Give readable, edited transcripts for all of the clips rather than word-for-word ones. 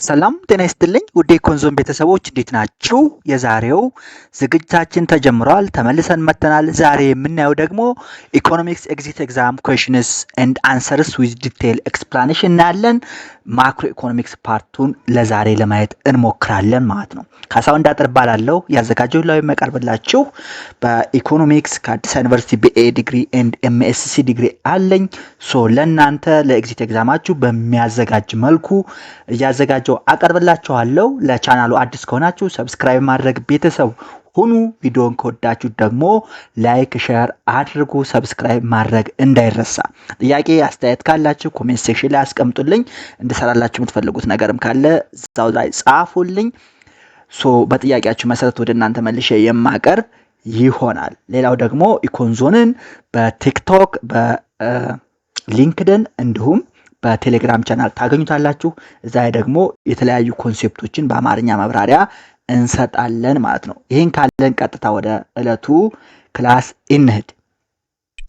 ሰላም ጤና ይስጥልኝ ውድ የኮንዞም ቤተሰቦች እንዴት ናችሁ? የዛሬው ዝግጅታችን ተጀምሯል። ተመልሰን መጥተናል። ዛሬ የምናየው ደግሞ ኢኮኖሚክስ ኤግዚት ኤግዛም ኩዌሽንስ ኤንድ አንሰርስ ዊዝ ዲቴይል ኤክስፕላኔሽን እናያለን። ማክሮ ኢኮኖሚክስ ፓርቱን ለዛሬ ለማየት እንሞክራለን ማለት ነው። ካሳው እንዳጥር ባላለው ያዘጋጀው ላይ መቀርብላችሁ በኢኮኖሚክስ ከአዲስ ዩኒቨርሲቲ ቢኤ ዲግሪ ኤንድ ኤምኤስሲ ዲግሪ አለኝ። ሶ ለእናንተ ለኤግዚት ኤግዛማችሁ በሚያዘጋጅ መልኩ እያዘጋጀው አቀርብላችኋለሁ። ለቻናሉ አዲስ ከሆናችሁ ሰብስክራይብ ማድረግ ቤተሰብ ሁኑ። ቪዲዮን ከወዳችሁ ደግሞ ላይክ ሼር አድርጉ። ሰብስክራይብ ማድረግ እንዳይረሳ። ጥያቄ አስተያየት ካላችሁ ኮሜንት ሴክሽን ላይ አስቀምጡልኝ። እንድሰራላችሁ የምትፈልጉት ነገርም ካለ እዛው ላይ ጻፉልኝ። ሶ በጥያቄያችሁ መሰረት ወደ እናንተ መልሼ የማቀርብ ይሆናል። ሌላው ደግሞ ኢኮንዞንን በቲክቶክ በሊንክድን እንዲሁም በቴሌግራም ቻናል ታገኙታላችሁ። እዛ ደግሞ የተለያዩ ኮንሴፕቶችን በአማርኛ ማብራሪያ እንሰጣለን ማለት ነው። ይሄን ካለን ቀጥታ ወደ ዕለቱ ክላስ እንሂድ።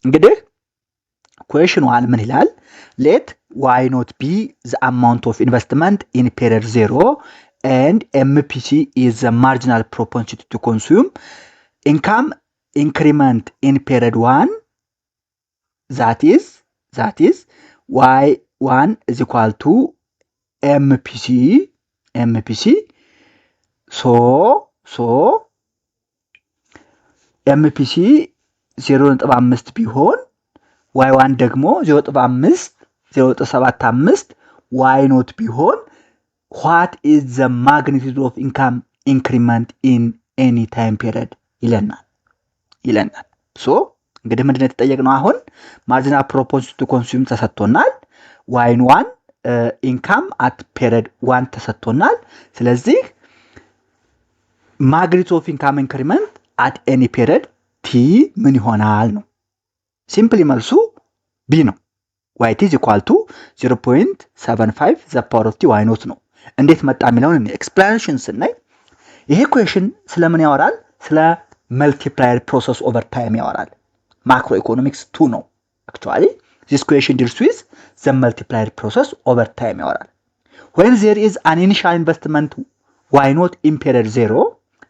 እንግዲህ ኩዌሽን 1 ምን ይላል? ሌት ዋይ ኖት ቢ ዘ አማውንት ኦፍ ኢንቨስትመንት ኢን ፔሪድ 0 and MPC is the marginal propensity to consume income increment in period 1, that is y1 is equal to MPC. So MPC 0.5 ቢሆን y1 ደግሞ 0.75 y ኖት ቢሆን what is the magnitude of income increment in any time period ይለናል። ሶ እንግዲህ ምንድነው የተጠየቅነው? አሁን marginal propensity to consume ተሰጥቶናል። y1 income at period 1 ተሰጥቶናል። ስለዚህ magnitude of income increment at any period t ምን ይሆናል ነው። ሲምፕሊ መልሱ b ነው። yt is equal to 0.75 the power of t y naught ነው። እንዴት መጣ የሚለውን ኤክስፕላኔሽን ስናይ ይሄ ኩዌሽን ስለምን ያወራል? ስለ መልቲፕላየር ፕሮሰስ ኦቨር ታይም ያወራል። ማክሮ ኢኮኖሚክስ 2 ነው። actually this question deals with the multiplier process over time ያወራል። when there is an initial investment y not in period 0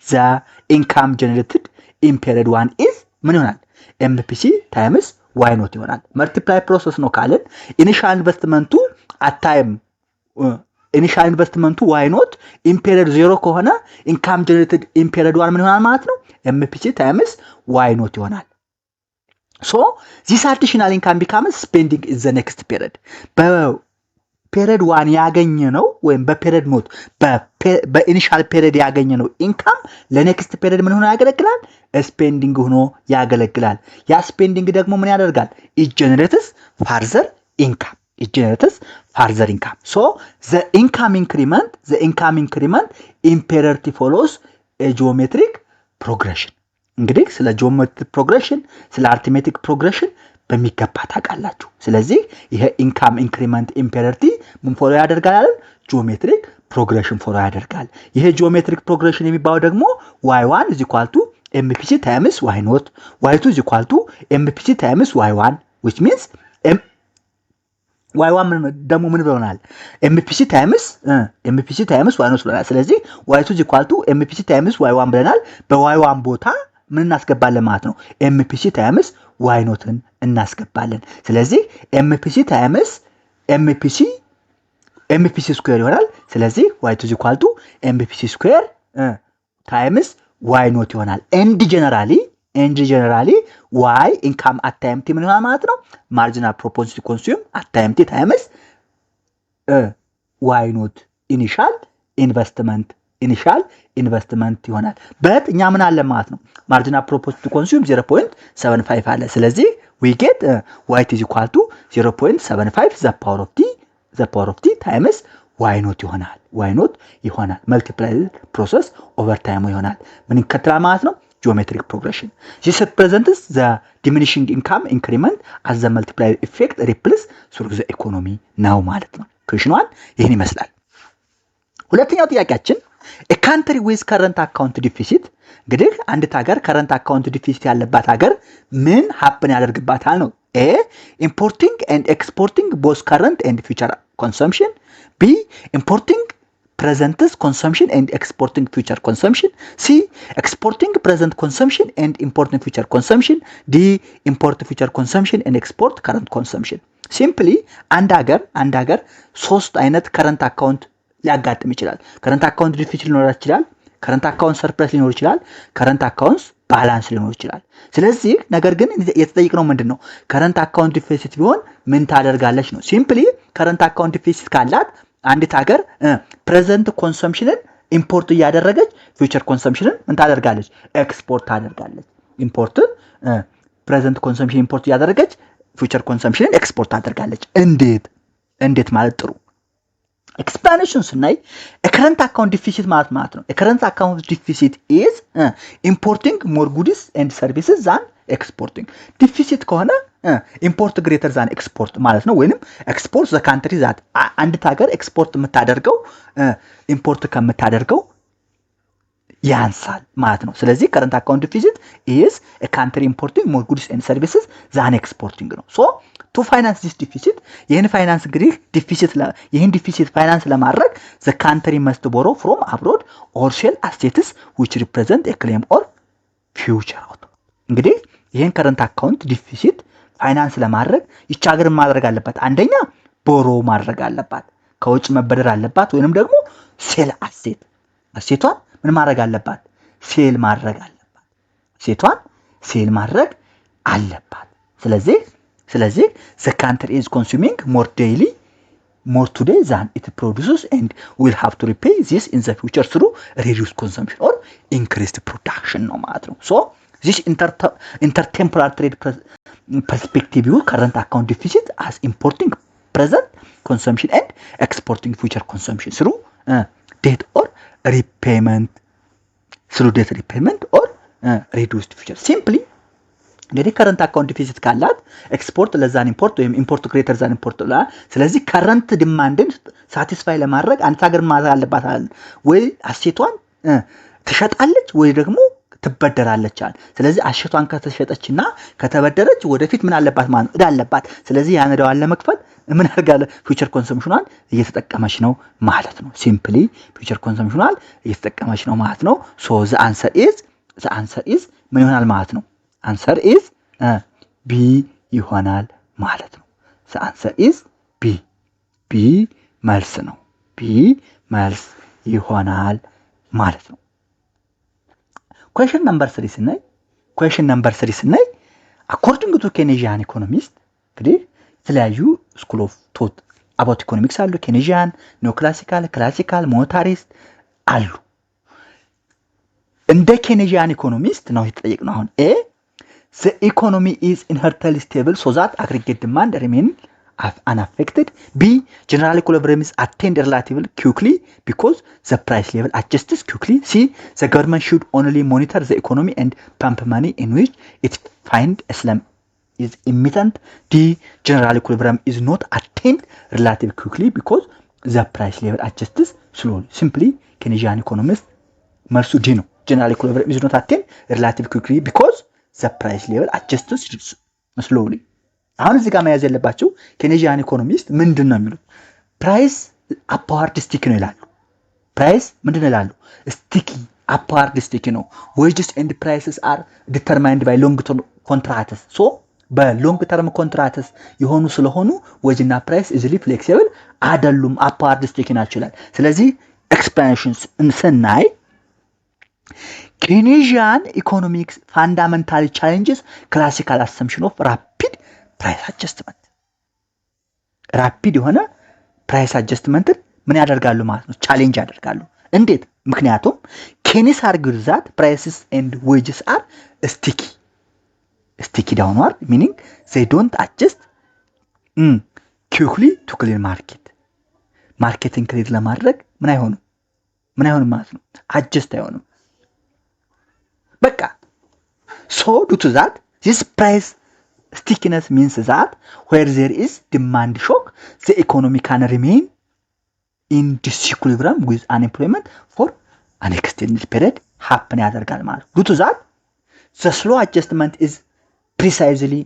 the income generated in period 1 is ምን ይሆናል? MPC times y not ይሆናል። multiplier process ነው ካለን initial investment at time ኢኒሻል ኢንቨስትመንቱ ዋይ ኖት ኢን ፔሪድ 0 ከሆነ ኢንካም ጀነሬትድ ኢን ፔሪድ 1 ምን ይሆናል ማለት ነው? ኤምፒሲ ታይምስ ዋይ ኖት ይሆናል። ሶ ዚስ አዲሽናል ኢንካም ቢካምስ ስፔንዲንግ ኢን ዘ ኔክስት ፔሪድ። በፔሪድ 1 ያገኘነው ወይም በፔሪድ ኖት በኢኒሻል ፔሪድ ያገኘነው ኢንካም ለኔክስት ፔሪድ ምን ሆኖ ያገለግላል? ስፔንዲንግ ሆኖ ያገለግላል። ያ ስፔንዲንግ ደግሞ ምን ያደርጋል? ኢት ጀነሬትስ ፋርዘር ኢንካም further income. So the income increment in period t follows a geometric progression. እንግዲህ ስለ geometric progression ስለ arithmetic progression በሚገባ ታውቃላችሁ። ስለዚህ ይሄ income increment in period t ምን ፎሎ ያደርጋል? geometric progression ፎሎ ያደርጋል። ይሄ geometric progression የሚባለው ደግሞ y1 is equal to MPC times y naught, y2 is equal to MPC times y1, which means y1 ደግሞ ምን ብለናል? MPC times y ነው ብለናል። ስለዚህ y2 is equal to MPC times y1 ብለናል። በy1 ቦታ ምን እናስገባለን ማለት ነው? MPC times y ኖትን እናስገባለን። ስለዚህ MPC ስኩዌር ይሆናል። ስለዚህ y2 is equal to MPC ስኩዌር times y ኖት ይሆናል። ኤንድ ጀነራሊ y income at time t ምን ይሆናል ማለት ነው? marginal propensity to consume at time t times y not initial investment ይሆናል። በት እኛ ምን አለ ማለት ነው? marginal propensity to consume 0.75 አለ። ስለዚህ we get y is equal to 0.75 the power of t times y not ይሆናል። multiplier process over time ይሆናል። ምን ይከተላል ማለት ነው? geometric progression. This represents the diminishing income increment as the multiplier effect ripples through the economy now ማለት ነው። ኩዌሽን 1 ይሄን ይመስላል። ሁለተኛው ጥያቄያችን a country with current account deficit እንግዲህ አንድ ሀገር current account deficit ያለባት ሀገር ምን happen ያደርግባታል ነው? A importing and exporting both current and future consumption. B importing present consumption and exporting future consumption. C. Exporting present consumption and importing future consumption. D. Import future consumption and export current consumption. Simply አንድ ሀገር ሶስት አይነት current account ሊያጋጥም ይችላል። current account deficit ሊኖር ይችላል። current account surplus ሊኖር ይችላል። current accounts ባላንስ ሊኖር ይችላል። ስለዚህ ነገር ግን የተጠየቅነው ምንድነው? current account deficit ቢሆን ምን ታደርጋለች ነው። simply current account deficit ካላት አንዲት ሀገር present consumptionን ኢምፖርት እያደረገች future consumptionን ምን ታደርጋለች? ኤክስፖርት ታደርጋለች። ኢምፖርት present consumption ኢምፖርት እያደረገች future consumptionን ኤክስፖርት ታደርጋለች። እንዴት ማለት ጥሩ explanation ስናይ current account deficit ማለት ነው። current account deficit is importing more goods and services than exporting. deficit ከሆነ import greater than export ማለት ነው። ወይንም export the country that አንድ ሀገር ኤክስፖርት የምታደርገው ኢምፖርት ከምታደርገው ያንሳል ማለት ነው። ስለዚህ current account deficit is a country importing more goods and services than exporting ነው። so to finance this deficit ይህን ፋይናንስ እንግዲህ deficit finance ለማድረግ the country must borrow from abroad or sell assets which represent a claim or future output. እንግዲህ ይህን current account deficit ፋይናንስ ለማድረግ ይህች ሀገር ማድረግ አለባት። አንደኛ ቦሮ ማድረግ አለባት፣ ከውጭ መበደር አለባት፣ ወይንም ደግሞ ሴል አሴቷን ምን ማድረግ አለባት? ሴል ማድረግ አለባት። አሴቷን ሴል ማድረግ አለባት። ስለዚህ the country is consuming more today than it produces and will have to repay this in the future through reduced consumption or increased production ነው ማለት ነው። so this intertemporal trade perspective view current account deficit as importing present consumption and exporting future consumption through debt or repayment or reduced future. simply እንግዲህ current account deficit ካላት ኤክስፖርት ለዛን ኢምፖርት ወይም ኢምፖርት greater than import ስለዚህ current demandን satisfy ለማድረግ አንተ ሀገር ማድረግ አለባት ወይ አሴቷን ትሸጣለች ወይ ደግሞ ትበደራለች አለ። ስለዚህ አሸቷን ከተሸጠችና ከተበደረች ወደፊት ምን አለባት ማለት እዳ አለባት። ስለዚህ ያን እዳዋን ለመክፈል ምን አድርጋለ? ፊውቸር ኮንሰምፕሽኗን እየተጠቀመች ነው ማለት ነው። ሲምፕሊ ፊውቸር ኮንሰምፕሽኗን እየተጠቀመች ነው ማለት ነው። ሶ ዘ አንሰር ኢዝ ምን ይሆናል ማለት ነው? አንሰር ኢዝ ቢ ይሆናል ማለት ነው። ዘ አንሰር ኢዝ ቢ መልስ ነው። ቢ መልስ ይሆናል ማለት ነው። question number 3 ስናይ according to Keynesian economist እንግዲህ የተለያዩ school of thought about economics አሉ። Keynesian, neoclassical, classical, monetarist አሉ። እንደ Keynesian economist ነው የተጠየቅነው። አሁን a the economy is inherently stable so that aggregate demand remain unaffected. B general equilibrium is attained relatively quickly because the price level adjusts quickly. C the government should only monitor the economy and pump money in which it find a slump is imminent. D general equilibrium is not attained relatively quickly because the price level adjusts slowly. simply Keynesian economist መልሱ D ነው። general equilibrium is not attained relatively quickly because the price level adjusts slowly. አሁን እዚህ ጋር መያዝ ያለባቸው Keynesian economist ምንድነው የሚሉት? ፕራይስ upward sticky ነው ይላሉ። ፕራይስ ምንድነው ይላሉ? sticky upward sticky ነው። wages and prices are determined by long term contracts. so በሎንግ ተርም ኮንትራክትስ የሆኑ ስለሆኑ ወጅና ፕራይስ easily flexible አይደሉም፣ upward sticky ናቸው ይላል። ስለዚህ explanations እንሰናይ Keynesian economics fundamental challenges classical assumption of rapid price adjustment. ራፒድ የሆነ ፕራይስ አጀስትመንትን ምን ያደርጋሉ ማለት ነው? ቻሌንጅ ያደርጋሉ። እንዴት? ምክንያቱም Keynes argued that prices and wages are sticky downward, meaning they don't adjust quickly to clear market. ማርኬትን ክሊር ለማድረግ ምን አይሆንም ማለት ነው? አጀስት አይሆንም። በቃ so due to that this price stickiness means that where there is demand shock the economy can remain in disequilibrium with unemployment for an extended period happen ያደርጋል ማለት ነው። due to that the slow adjustment is precisely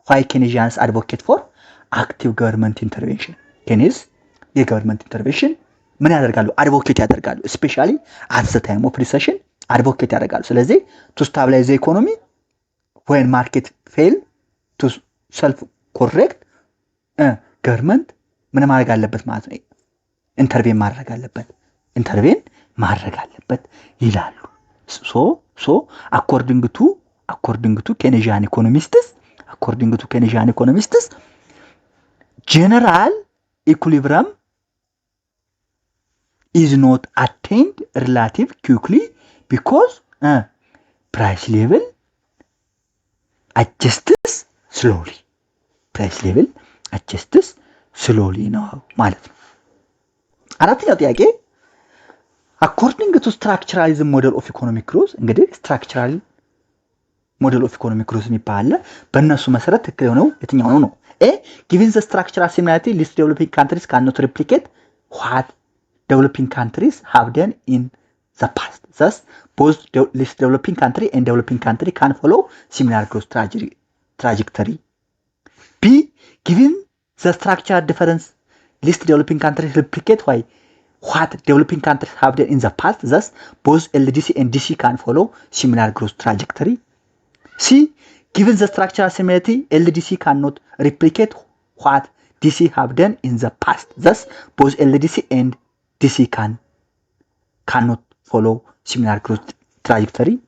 why Keynesians advocate for active government intervention. Keynes የgovernment intervention ምን ያደርጋሉ? አድቮኬት ያደርጋሉ። ስፔሻሊ አት ዘ ታይም ኦፍ ሪሰሽን አድቮኬት ያደርጋሉ። ስለዚህ ቱ ስታብላይዝ ኢኮኖሚ when market fail to self correct ገቨርንመንት ምን ማድረግ አለበት ማለት ነው? ኢንተርቬን ማድረግ አለበት ይላሉ። ሶ according to Keynesian economists general equilibrium is not attained relative quickly because price level adjusts slowly ነው ማለት ነው። አራተኛው ጥያቄ according to structuralism model of economic growth እንግዲህ structural model of economic growth የሚባል በእነሱ መሰረት ትክክል ነው የትኛው ነው? A given the structural similarity least developing countries cannot replicate what developing countries have done in the past. Thus, both least developing country and developing country can follow similar growth trajectory. B given the structural difference least developing countries replicate what developing countries have done in the past. Thus, both LDC and DC can follow similar growth trajectory. C given the structural similarity LDC cannot replicate what DC have done in the past. Thus, both LDC and DC cannot follow similar growth trajectory.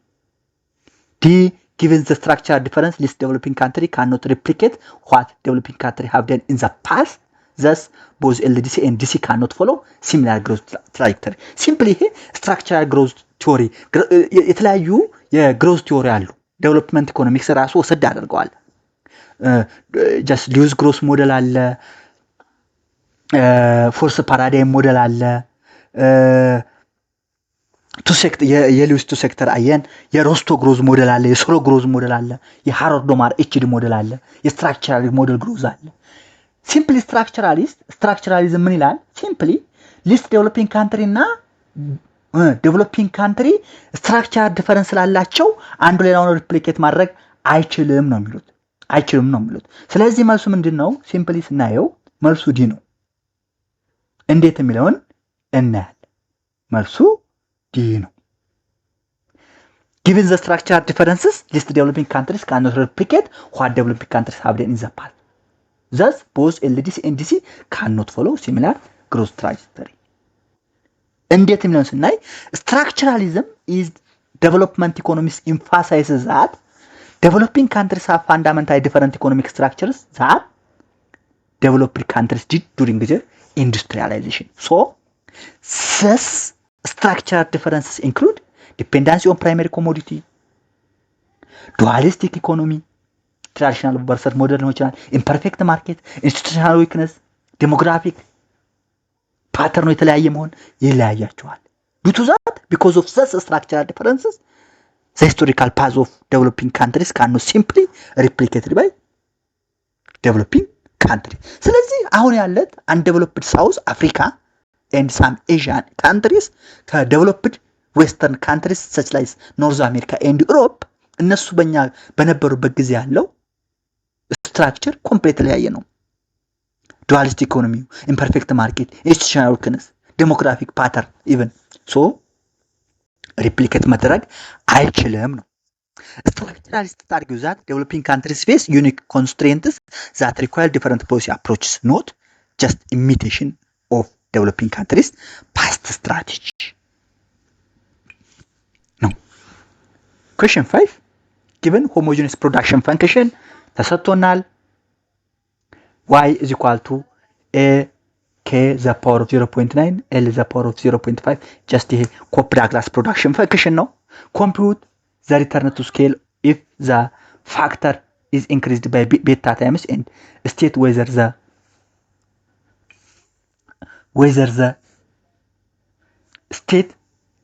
D given the structural difference least developing country cannot replicate what developing country have done in the past. Thus, both LDC and DC cannot follow similar growth trajectory. Simply here, structural growth theory የተለያዩ የግሮዝ ቲዮሪ አሉ። ዴቨሎፕመንት ኢኮኖሚክስ ራሱ ወሰድ አድርገዋል። ጀስት ሊዩዝ ግሮስ ሞዴል አለ፣ ፎርስ ፓራዳይም ሞዴል አለ፣ የሊዩዝ ቱ ሴክተር አየን፣ የሮስቶ ግሮዝ ሞዴል አለ፣ የሶሎ ግሮዝ ሞዴል አለ፣ የሃሮልድ ዶማር ኤችዲ ሞዴል አለ፣ የስትራክቸራል ሞዴል ግሮዝ አለ። ሲምፕሊ ስትራክቸራሊዝም ምን ይላል? ሲምፕሊ ሊስት ዴቨሎፒንግ ካንትሪ እና ዴቨሎፒንግ ካንትሪ ስትራክቸራል ዲፈረንስ ስላላቸው አንዱ ሌላውን ሪፕሊኬት ማድረግ አይችልም ነው የሚሉት። ስለዚህ መልሱ ምንድነው? ሲምፕሊ ስናየው መልሱ ዲ ነው። እንዴት የሚለውን እናያለን። መልሱ ዲ ነው። given the structural differences least developing countries cannot replicate what developing countries have done in the past. Thus, both LDC and DC cannot follow similar growth trajectory. እንዴት የሚለውን ስናይ structuralism is development economics emphasizes that developing countries have fundamentally different economic structures that developed countries did during the industrialization. So, thus structural differences include dependency on primary commodity, dualistic economy, traditional versus modern ነው ይችላል፣ imperfect market, institutional weakness, demographic pattern የተለያየ መሆን ይለያያቸዋል። due to that, because of such structural differences, the historical path of developing countries cannot simply replicated by developing country. ስለዚህ አሁን ያለት undeveloped South Africa and some Asian countries ከdeveloped Western countries such like North America and Europe እነሱ በነበሩበት ጊዜ ያለው ስትራክቸር ኮምፕሊትሊ ያየ ነው። dualistic economy, imperfect market, institutional weakness, demographic pattern even. So, replicate ማድረግ አይችልም ነው። Structuralists argue that developing countries face unique constraints that require different policy approaches, not just imitation of developing countries' past strategy. No. Question 5. Given homogeneous production function, ተሰጥቶናል y is equal to a k the power of 0.9 l the power of 0.5 just ይሄ ኮፕ ዳግላስ ፕሮዳክሽን ፈንክሽን ነው። compute the return to scale if the factor is increased by beta times and state whether the state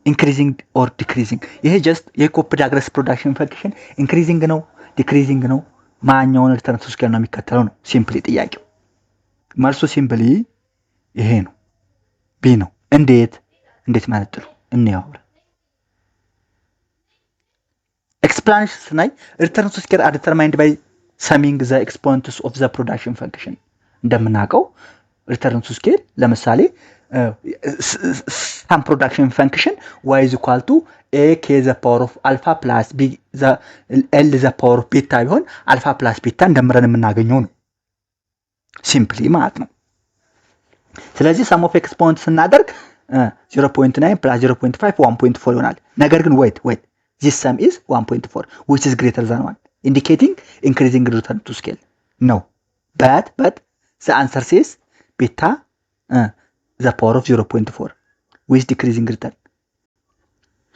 increasing or decreasing. ይሄ just የኮፕ ዳግላስ ፕሮዳክሽን ፈንክሽን increasing ነው decreasing ነው ማኛውን ሪተርን ቱ ስኬል ነው የሚከተለው ነው። ሲምፕሊ ጥያቄው መልሱ ሲምፕሊ ይሄ ነው፣ ቢ ነው። እንዴት ማለት ጥሩ እንየው። ኤክስፕላኔሽን ስናይ ሪተርን ቱ ስኬል are determined by summing the exponents of the production function። እንደምናውቀው ሪተርን ቱ ስኬል ለምሳሌ some production function y is equal to a k the power of alpha plus b the l the power of beta ቢሆን alpha plus beta እንደምረን የምናገኘው ነው ሲምፕሊ ማለት ነው። ስለዚህ sum of exponent ስናደርግ 0.9 plus 0.5 1.4 ይሆናል። ነገር ግን wait this sum is 1.4 which is greater than 1 indicating increasing return to scale. No, but the answer says beta the power of 0.4 with decreasing return.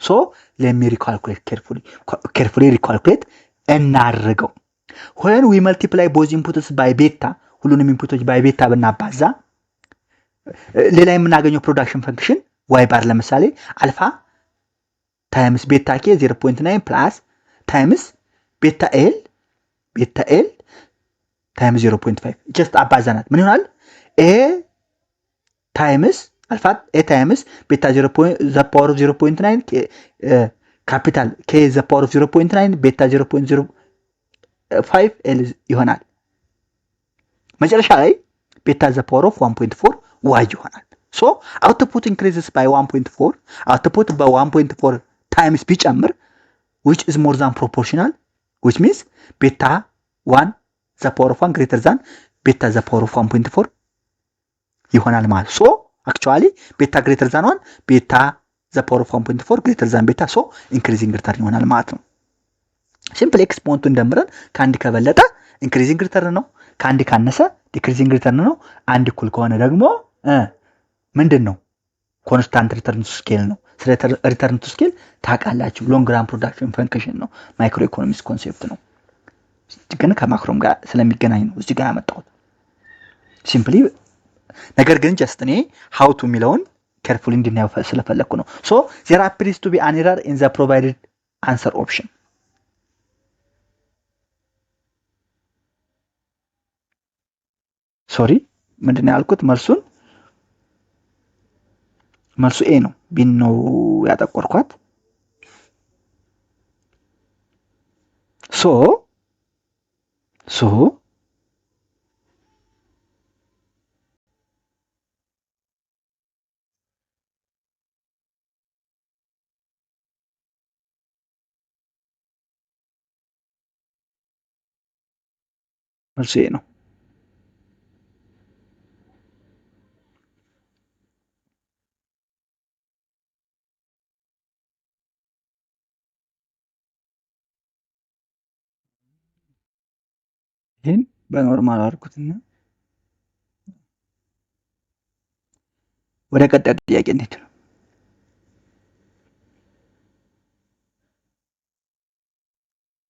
So let me recalculate carefully recalculate እናድርገው። when we multiply both inputs by beta ሁሉንም ኢንፑቶች by beta ብናባዛ ሌላ የምናገኘው ፕሮዳክሽን ፈንክሽን y ባር ለምሳሌ አልፋ ታይምስ ቤታ k 0.9 ፕላስ ታይምስ ቤታ l ታይምስ 0.5 just አባዛናት ምን ይሆናል a times alpha a times beta 0. the power of 0.9 capital k is the power of 0.9 beta 0.05 l ይሆናል። መጨረሻ ላይ beta the power of 1.4 y ይሆናል። so output increases by 1.4 output by 1.4 times ቢጨምር which is more than proportional which means beta 1 the power of 1 greater than beta the power of 1.4 ይሆናል ማለት so actually beta greater than 1 beta the power of 1.4 greater than beta so increasing return ይሆናል ማለት ነው። simple exponent እንደምረን ከአንድ ከበለጠ increasing return ነው ከአንድ ካነሰ decreasing return ነው አንድ እኩል ከሆነ ደግሞ ምንድነው constant return to scale ነው። ስለ return to scale ታውቃላችሁ long run production function ነው ማይክሮ ኢኮኖሚክስ ኮንሴፕት ነው ግን ከማክሮም ጋር ስለሚገናኝ ነው እዚህ ጋር ያመጣሁት simply ነገር ግን just እኔ how to የሚለውን carefully እንድናየው ስለፈለኩ ነው so there appears to be an error in the provided answer option sorry ምንድነው ያልኩት መልሱ a ነው b ነው ያጠቆርኳት so መልሱ a ነው ይሄን በኖርማል አድርጉትና ወደ ቀጣይ ጥያቄ እንሂድ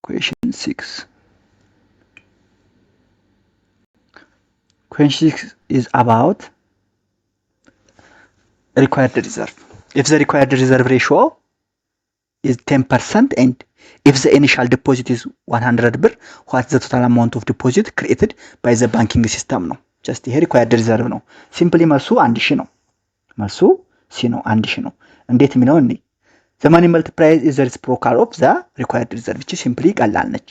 question 6 is about required reserve if the required reserve ratio is 10% and if the initial deposit is 100 ብር what is the total amount of deposit created by the banking system ነው just here required reserve ነው simply መልሱ 1000 ነው መልሱ c ነው 1000 ነው እንዴት የሚለው እንዴ the money multiplier is the reciprocal of the required reserve which simply ቀላል ነች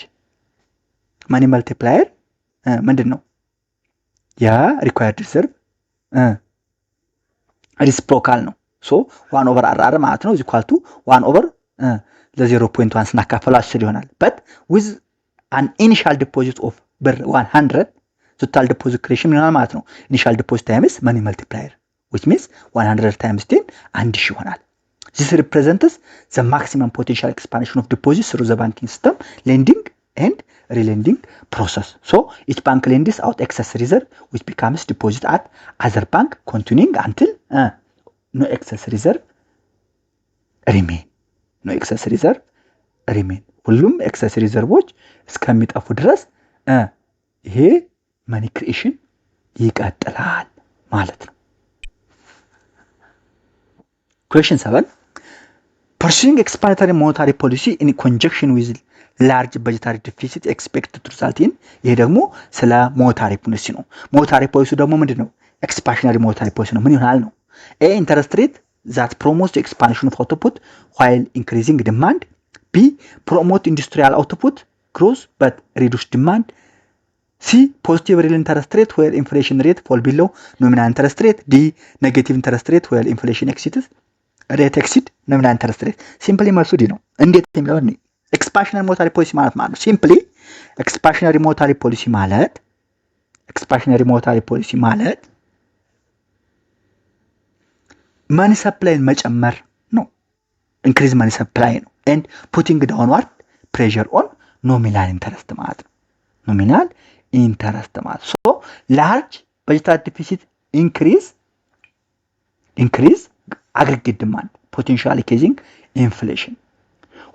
money multiplier ምንድነው ያ required reserve reciprocal ነው so 1 over r ማለት ነው is equal to 1 over the 0.1 ስናካፈለው 10 ይሆናል but with an initial deposit of 100 total deposit creation ይሆናል ማለት ነው initial deposit times money multiplier which means 100 times 10 1000 ይሆናል this represents the maximum potential expansion of deposits through the banking system lending and relending process so each bank lends out excess reserve which becomes deposit at other bank continuing until no excess reserve remain no excess reserve remain ሁሉም excess reserveዎች እስከሚጠፉ ድረስ ይሄ money creation ይቀጥላል ማለት ነው question 7 pursuing explanatory monetary policy in conjunction with large budgetary deficit expected to result in ይሄ ደግሞ ስለ monetary policy ነው monetary policy ደግሞ ምንድነው expansionary monetary policy ነው ምን ይሆናል ነው a interest rate that promotes the expansion of output while increasing demand. B. Promote industrial output growth but reduce demand. ሲ ፖዚቲቭ ሪል ኢንተረስት ሬት ዌር ኢንፍሌሽን ሬት ፎል ቢሎ ኖሚናል ኢንተረስት ሬት። ዲ ኔጌቲቭ ኢንተረስት ሬት ዌር ኢንፍሌሽን ኤክሲድስ ሬት ኤክሲድ ኖሚናል ኢንተረስት ሬት። ሲምፕሊ መልሱ ዲ ነው። እንዴት የሚለውን ኤክስፓንሽነሪ ሞኔታሪ ፖሊሲ ማለት ነው። ሲምፕሊ ኤክስፓንሽነሪ ሞኔታሪ ፖሊሲ ማለት ማኒ ሰፕላይን መጨመር ነው። ኢንክሪዝ ማኒ ሰፕላይ ነው። ኤንድ ፑቲንግ ዳውንዋርድ ፕሬሸር ኦን ኖሚናል ኢንተረስት ማለት ነው። ኖሚናል ኢንተረስት ማለት ሶ ላርጅ በጀታሪ ዲፊሲት ኢንክሪዝ አግሪጌት ዲማንድ ፖቴንሻሊ ኬዚንግ ኢንፍሌሽን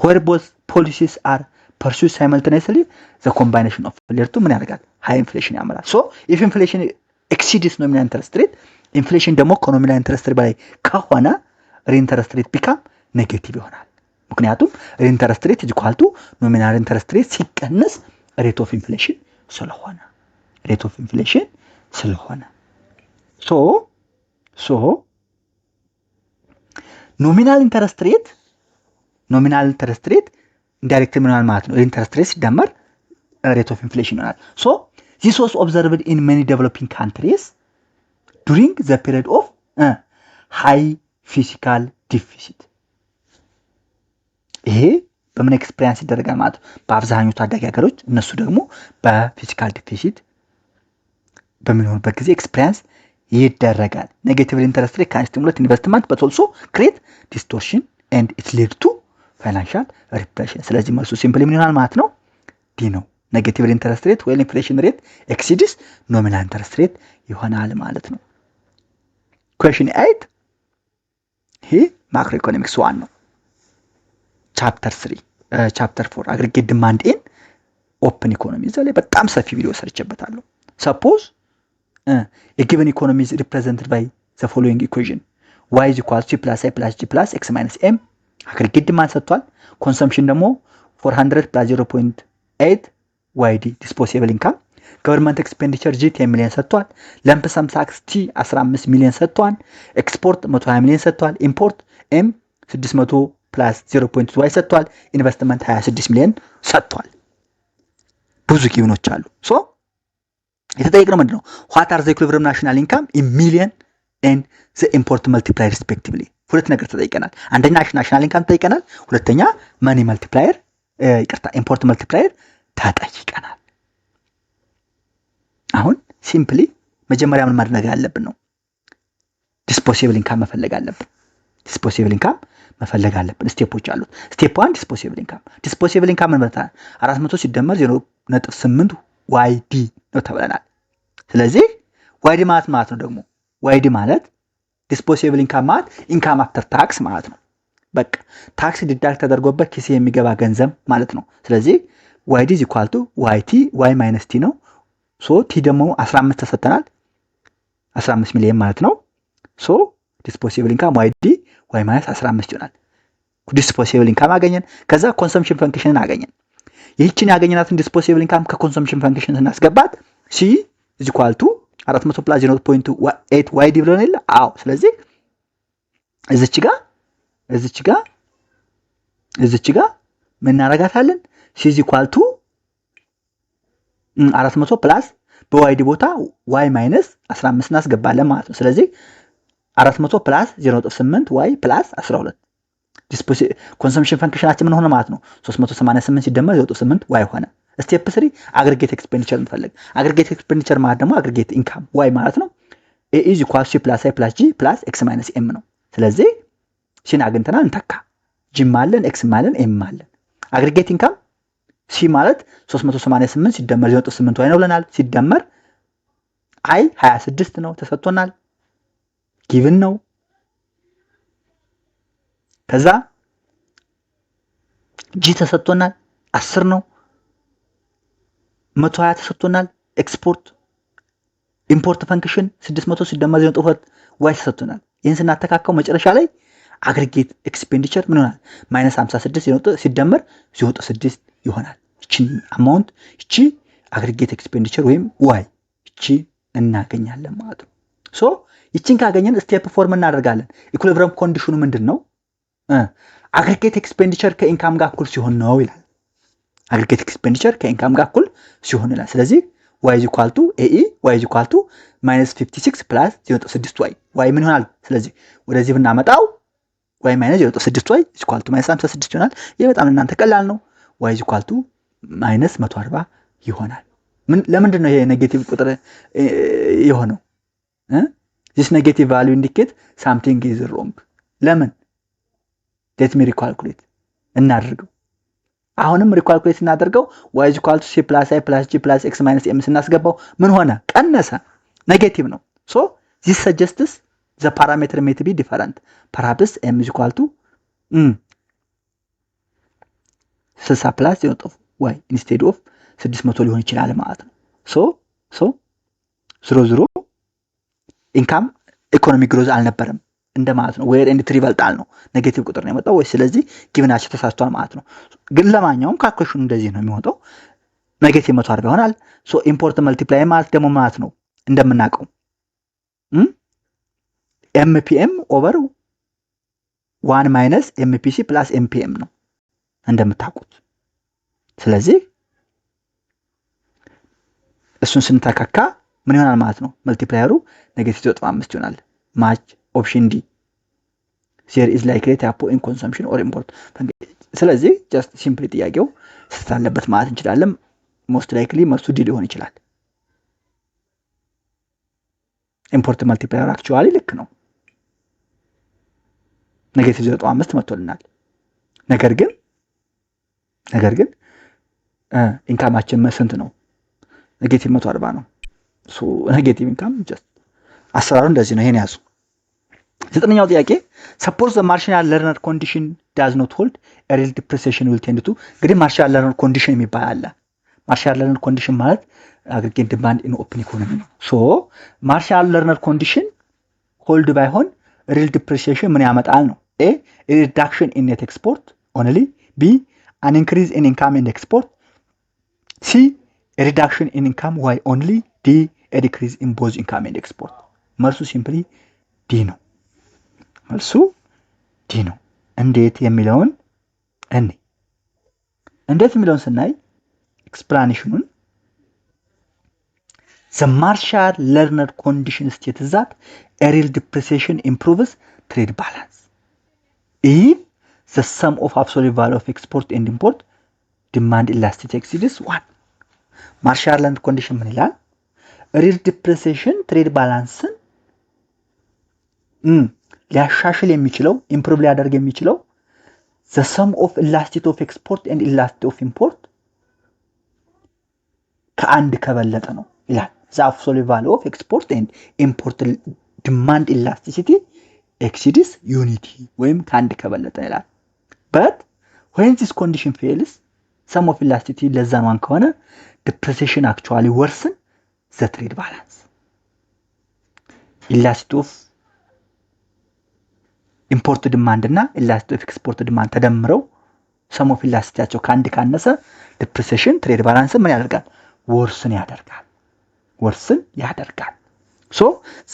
ዌር ቦዝ ፖሊሲስ አር ፐርሱድ ሳይመልተኒየስሊ ዘ ኮምባይኔሽን ኦፍ ሌርቱ ምን ያደርጋል? ሃይ ኢንፍሌሽን ያመራል። ሶ ኢፍ ኢንፍሌሽን ኤክሲድስ ኖሚናል ኢንተረስት ሬት ኢንፍሌሽን ደግሞ ከኖሚናል ኢንተረስት ሬት በላይ ከሆነ ሪኢንተረስት ሬት ቢካም ኔጌቲቭ ይሆናል። ምክንያቱም ሪኢንተረስት ሬት ኢኳል ቱ ኖሚናል ኢንተረስት ሬት ሲቀነስ ሬት ኦፍ ኢንፍሌሽን ስለሆነ ሶ ኖሚናል ኢንተረስት ሬት ኢንዳይሬክት ምን ማለት ነው? ኢንተረስት ሬት ሲደመር ሬት ኦፍ ኢንፍሌሽን ይሆናል። ሶ ዚስ ዋዝ ኦብዘርቭድ ኢን ሜኒ ዴቨሎፒንግ ካንትሪስ ዱሪንግ ዘ ፒሪድ ኦፍ ሃይ ፊስካል ዲፊሲት። ይሄ በምን ኤክስፒሪየንስ ይደረጋል ማለት ነው? በአብዛኞቹ ታዳጊ ሀገሮች እነሱ ደግሞ በፊስካል ዲፊሲት በሚሆኑበት ጊዜ ኤክስፒሪየንስ ይደረጋል። ኔጌቲቭ ኢንተረስት ሬት ካን ስቲሙሌት ኢንቨስትመንት በት ኦልሶ ክሬት ዲስቶርሽን ኤንድ ኢት ሊድ ቱ ፋይናንሻል ሪፕሬሽን። ስለዚህ መልሱ ሲምፕሊ ምን ይሆናል ማለት ነው? ዲ ነው። ኔጌቲቭ ኢንተረስት ሬት ወይ ኢንፍሌሽን ሬት ኤክሲድስ ኖሚናል ኢንተረስት ሬት ይሆናል ማለት ነው። ኩዌስችን 8 ይሄ ማክሮ ኢኮኖሚክስ 1 ነው። ቻፕተር 4 አግሪጌት ዲማንድ ኢን ኦፕን ኢኮኖሚ። እዛ ላይ በጣም ሰፊ ቪዲዮ ሰርቼበታለሁ። ሰፖዝ a given economy is represented by the following equation: y is equal to plus I plus g plus x minus m. አግሪጌት ዲማንድ ሰጥቷል። ኮንሰምፕሽን ደግሞ 400 plus 0.8 yd disposable income። ገቨርንመንት ኤክስፔንዲቸር ጂ 10 ሚሊዮን ሰጥቷል። ለምፕ ሰም ታክስ ቲ 15 ሚሊዮን ሰጥቷል። ኤክስፖርት 120 ሚሊዮን ሰጥቷል። ኢምፖርት ኤም 600 plus 0.2 y ሰጥቷል። ኢንቨስትመንት 26 ሚሊዮን ሰጥቷል። ብዙ ጊቭኖች አሉ። ሶ የተጠየቅነው ምንድነው? what are the equilibrium national income in million and the import multiplier respectively። ሁለት ነገር ተጠይቀናል። አንደኛ ናሽናል ኢንካም ተጠይቀናል። ሁለተኛ ማኒ መልቲፕላየር ኢምፖርት መልቲፕላየር ተጠይቀናል። አሁን ሲምፕሊ መጀመሪያ ምን ማድረግ ያለብን ነው? ዲስፖሲብል ኢንካም መፈለግ አለብን። ስቴፖች አሉት። ስቴፕ 1 ዲስፖሲብል ኢንካም ምን ማለት ነው? 400 ሲደመር 0.8 ዋይዲ ነው ተብለናል። ስለዚህ ዋይዲ ማለት ነው ደግሞ ዋይዲ ማለት ዲስፖሲብል ኢንካም ማለት ኢንካም አፍተር ታክስ ማለት ነው። በቃ ታክስ ዲዳክት ተደርጎበት ኪስ የሚገባ ገንዘብ ማለት ነው። ስለዚህ ዋይዲ ኢዝ ኢኳል ቱ ዋይቲ ዋይ ማይነስ ቲ ነው። ሶ ቲ ደግሞ 15 ተሰጥተናል። 15 ሚሊዮን ማለት ነው። ሶ ዲስፖሲብል ኢንካም ዋይዲ ዋይ ማይነስ 15 ይሆናል። ዲስፖሲብል ኢንካም አገኘን። ከዛ ኮንሰምፕሽን ፈንክሽንን አገኘን። ይህችን ያገኘናትን ዲስፖሲብል ኢንካም ከኮንሰምፕሽን ፈንክሽን ስናስገባት ሲ ኢዝ ኢኳል ቱ 400 ፕላስ 0.8 ዋይዲ ብለን የለ? አዎ። ስለዚህ እዚች ጋር ምን እናደርጋታለን? ሲ ኢዝ ኢኳል ቱ 400 ፕላስ በዋይዲ ቦታ ዋይ ማይነስ 15 እናስገባለን ማለት ነው። ስለዚህ 400 ፕላስ 0.8 ዋይ ፕላስ 12 ኮንሰምፕሽን ፈንክሽናችን ምን ሆነ ማለት ነው? 388 ሲደመር 0.8 ዋይ ሆነ። ስቴፕ 3 አግሪጌት ኤክስፔንዲቸር እንፈልግ። አግሪጌት ኤክስፔንዲቸር ማለት ደግሞ አግሪጌት ኢንካም ዋይ ማለት ነው። ኤ ኢዝ ኢኳል ቱ ፕላስ አይ ፕላስ ጂ ፕላስ ኤክስ ማይነስ ኤም ነው። ስለዚህ ሲን አግኝተናል፣ እንተካ። ጂ ማለን ኤክስ ማለን ኤም ማለን። አግሪጌት ኢንካም ሲ ማለት 388 ሲደመር 0.8 ዋይ ነው ብለናል። ሲደመር አይ 26 ነው ተሰጥቶናል፣ ጊቭን ነው። ከዛ ጂ ተሰጥቶናል 10 ነው። 120 ተሰጥቶናል። ኤክስፖርት ኢምፖርት ፈንክሽን 600 ሲደመር 0.2 ዋይ ተሰጥቶናል። ይህን ስናተካከው መጨረሻ ላይ አግሪጌት ኤክስፔንዲቸር ምን ይሆናል? ማይነስ 56 ሲደመር 0.6 ይሆናል። እቺን አማውንት እቺ አግሪጌት ኤክስፔንዲቸር ወይም ዋይ እቺ እናገኛለን ማለት ነው። ሶ እቺን ካገኘን ስቴፕ 4 ምን እናደርጋለን? ኢኩሊብሪየም ኮንዲሽኑ ምንድነው? አግሪጌት ኤክስፔንዲቸር ከኢንካም ጋር እኩል ሲሆን ነው ይላል። አግሪጌት ኤክስፔንዲቸር ከኢንካም ጋር እኩል ሲሆን ይላል። ስለዚህ y is equal to AE y is equal to minus 56 plus 0.6y y ምን ይሆናል? ስለዚህ ወደዚህ ብናመጣው y minus 0.6y is equal to minus 56 ይሆናል። ይሄ በጣም እናንተ ቀላል ነው። y is equal to minus 140 ይሆናል። ለምንድን ነው ይሄ ኔጌቲቭ ቁጥር የሆነው? this negative value indicate something is wrong። ለምን? let me recalculate እናድርገው። አሁንም ሪካልኩሌት እናደርገው y is equal to c plus i plus g plus x minus m ስናስገባው ምን ሆነ? ቀነሰ። ኔጌቲቭ ነው። so this suggests the parameter may be different. perhaps m is equal to 60 plus y instead of 600 ሊሆን ይችላል ማለት ነው። so ዝሮ ኢንካም ኢኮኖሚ ግሮዝ አልነበረም እንደማለት ነው። ዌር ኤንድ ትሪ ይበልጣል ነው ኔጌቲቭ ቁጥር ነው የመጣው ወይ? ስለዚህ ጊቭናቸው ተሳስቷል ማለት ነው። ግን ለማንኛውም ካልኩሌሽኑ እንደዚህ ነው የሚወጣው። ኔጌቲቭ 140 ይሆናል። ሶ ኢምፖርት መልቲፕላይ ማለት ደግሞ ማለት ነው እንደምናውቀው ኤምፒኤም ኦቨር 1 ማይነስ ኤምፒሲ ፕላስ ኤምፒኤም ነው እንደምታውቁት። ስለዚህ እሱን ስንተካካ ምን ይሆናል ማለት ነው? መልቲፕላየሩ ኔጌቲቭ 0.5 ይሆናል። ማች ኦፕሽን ዲ there is likely typo in consumption or import። ስለዚህ just simply ጥያቄው ስታለበት ማለት እንችላለን። most likely መልሱ ዲ ሊሆን ይችላል። ኢምፖርት መልቲፕላየር actually ልክ ነው። ኔጌቲቭ 0.5 መጥቶልናል። ነገር ግን ኢንካማችን ስንት ነው? ኔጌቲቭ 140 ነው። ሶ ኔጌቲቭ ኢንካም just አሰራሩ እንደዚህ ነው። ይሄን ያዙ። ዘጠነኛው ጥያቄ suppose the marginal learner condition does not hold a real depreciation will tend to። እንግዲህ marginal learner condition የሚባል አለ። marginal learner condition ማለት aggregate demand in open economy ነው። ሶ marginal learner condition hold ባይሆን real depreciation ምን ያመጣል ነው? a reduction in net export only, b an increase in income and export, c a reduction in income y only, d a decrease in both income and export። መልሱ ሲምፕሊ ዲ ነው። መልሱ ዲ ነው። እንዴት የሚለውን ስናይ ኤክስፕላኔሽኑን the Marshall Lerner condition states that a real depreciation improves trade balance if the sum of absolute value of export and import demand elasticity exceeds 1። Marshall Lerner condition ምን ይላል? real depreciation trade balanceን ሊያሻሽል የሚችለው ኢምፕሩቭ ሊያደርግ የሚችለው the sum of elasticity of export and elasticity of import ከአንድ ከበለጠ ነው ይላል። the absolute value of export and import demand elasticity exceeds unity ወይም ከአንድ ከበለጠ ይላል። but when this condition fails sum of elasticity less than 1 ከሆነ depreciation actually worsen the trade balance። elasticity of ኢምፖርት ዲማንድ እና ኢላስቲክ ኤክስፖርት ዲማንድ ተደምረው ሰም ኦፍ ኢላስቲቲያቸው ከአንድ ካነሰ ዲፕሪሲዬሽን ትሬድ ባላንስ ምን ያደርጋል? ወርስን ያደርጋል። ሶ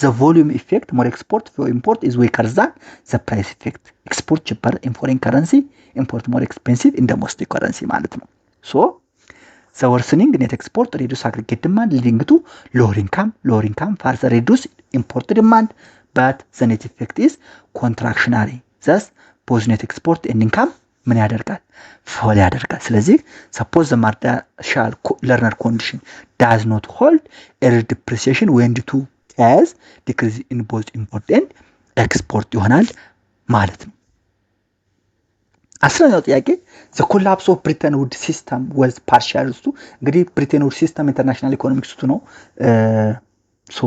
the volume effect more export for import is weaker than the price effect። export cheaper in foreign currency, import more expensive in domestic currency ማለት ነው። ሶ the worsening net export reduce aggregate demand leading to lower income further reduce import demand, but the net effect is contractionary. thus both net export and income ምን ያደርጋል? ፎል ያደርጋል። ስለዚህ suppose the Marshall Lerner condition does not hold a depreciation when the two has decrease in both import and export ይሆናል ማለት ነው። አስረኛው ጥያቄ the collapse of Bretton Woods system was partial to እንግዲህ Bretton Woods system international economics ነው። ሶ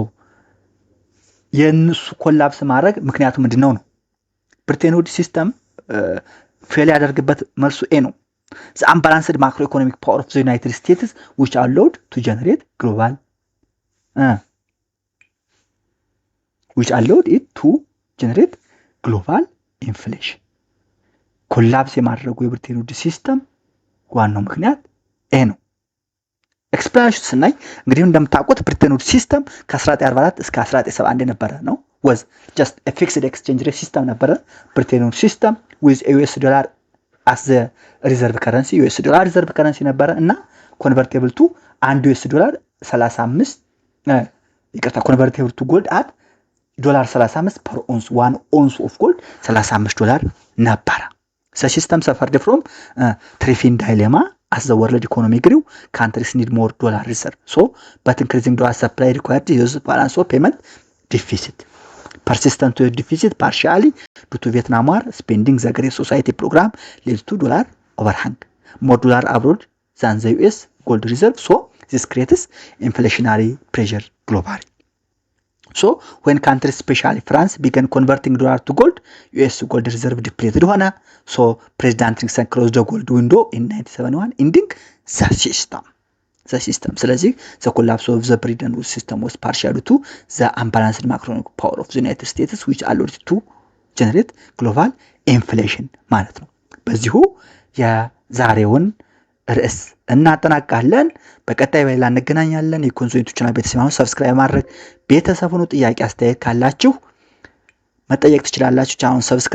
የነሱ ኮላፕስ ማድረግ ምክንያቱ ምንድነው ነው? Bretton Woods system ፌል ያደርግበት መልሱ ኤ ነው። the unbalanced macroeconomic power of the United States which allowed to generate global inflation። ኮላፕስ የማድረጉ የብሪቴን ውድ ሲስተም ዋናው ምክንያት ኤ ነው። ኤክስፕላኔሽን ስናይ እንግዲህ እንደምታውቁት ብሪቴን ውድ ሲስተም ከ1944 እስከ 1971 የነበረ ነው። was just a fixed exchange rate system ነበረ። ብሪቴን ውድ ሲስተም with US dollar as the reserve currency US dollar reserve currency ነበረ እና ኮንቨርቴብል ቱ $1 35 ይቅርታ ኮንቨርቴብል ቱ ጎልድ አት $35 per ounce 1 ounce of gold $35 ነበረ። The system suffered from Triffin dilemma as the world economy grew, countries need more dollar reserve. So, but increasing dollar supply required the use of balance of payment deficit. Persistent deficit partially due to Vietnam War spending the Great Society program led to dollar overhang. More dollar abroad than the US gold reserve. So, this creates inflationary pressure globally. So, when countries, especially France, began converting dollar to gold, US gold reserve depleted. So, President Nixon closed the gold window in 1971, ending the system. ስለዚህ the collapse of the Bretton Woods system was partial to the unbalanced macroeconomic power of the United States, which allowed to generate global inflation ማለት ነው። በዚሁ የዛሬውን ርዕስ እናጠናቃለን። በቀጣይ በሌላ እንገናኛለን። የኮንሶኔንቶችና ቤተሰቦች ሰብስክራይብ ማድረግ ቤተሰቡን ጥያቄ አስተያየት ካላችሁ መጠየቅ ትችላላችሁ። ቻናሉን ሰብስክራይብ